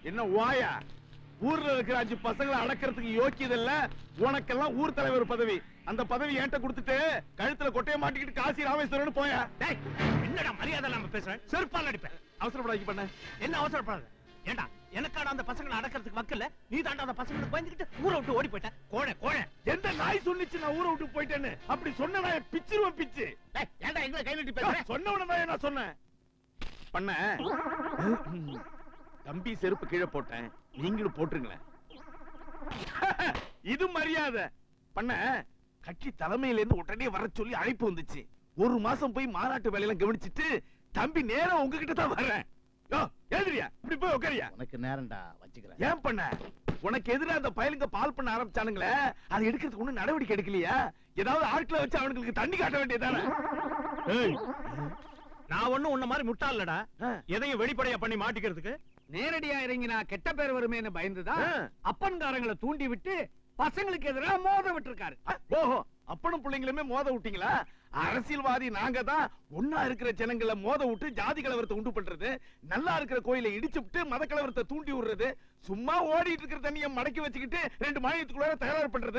என்ன வாயா? ஊர்ல இருக்கிற 5 பசங்களை அடக்கிறதுக்கு யோக்கியதில்ல. உனக்கெல்லாம் ஊர் தலைவர் பதவி. அந்த பதவி என்கிட்ட கொடுத்துட்டு கழுத்துல கொட்டைய மாட்டிக்கிட்டு காசி ராமேஸ்வரன் போயா. என்னடா மரியாதை இல்லாம பேசுறேன்? செருப்பால் அடிப்பேன். அவசரப்படாதீங்க பண்ண. என்ன அவசரப்படாத? ஏண்டா எனக்கான அந்த பசங்களை அடக்கிறதுக்கு வக்கல, நீ தாண்டா அந்த பசங்களை பயந்துக்கிட்டு ஊரை விட்டு ஓடி போயிட்ட. கோழை கோழை. எந்த நாய் சொன்னிச்சு நான் ஊரை விட்டு போயிட்டேன்னு? அப்படி சொன்ன நாயை பிச்சிருவேன் பிச்சு. ஏண்டா எங்களை கை நீட்டி பேசுற? சொன்ன உடனே நான் சொன்னேன். பண்ண தம்பி செருப்பு கீழே போட்டேன், நீங்களும் போட்டுருங்களேன். இது மரியாதை. பண்ண கட்சி தலைமையில இருந்து உடனே வர சொல்லி அழைப்பு வந்துச்சு. 1 மாசம் போய் மாநாட்டு வேலையெல்லாம் கவனிச்சிட்டு தம்பி நேரம் உங்ககிட்ட தான் வர்றேன். எழுதுறியா? இப்படி போய் உட்காரியா? உனக்கு நேரம்டா, வச்சுக்கிறேன். ஏன் பண்ண உனக்கு எதிராக அந்த பயலுங்க பால் பண்ண ஆரம்பிச்சானுங்களே, அதை எடுக்கிறதுக்கு ஒண்ணு நடவடிக்கை எடுக்கலையா? ஏதாவது ஆட்களை வச்சு அவனுக்கு தண்ணி காட்ட வேண்டியதானே? நான் ஒண்ணும் உன்ன மாதிரி முட்டாள் இல்லடா, எதையும் வெளிப்படையா பண்ணி மாட்டிக்கிறதுக்கு. நேரடியா இறங்கினா கெட்ட பேர் வருமேன்னு பயந்துதான் அப்பன்காரங்களை தூண்டி விட்டு பசங்களுக்கு எதிராக மோத விட்டுருக்காரு. ஓஹோ, அப்பனும் பிள்ளைங்களுமே மோத விட்டீங்களா? அரசியல்வாதி நாங்க தான் ஒன்னா இருக்கிற ஜனங்களை மோத விட்டு ஜாதி கலவரத்தை உண்டு பண்றது, நல்லா இருக்கிற கோயிலை இடிச்சு விட்டு மத கலவரத்தை தூண்டி விடுறது, சும்மா ஓடிட்டு இருக்கிற தண்ணியை மடக்கி வச்சுக்கிட்டு 2 மாநிலத்துக்குள்ள தகராறு பண்றது.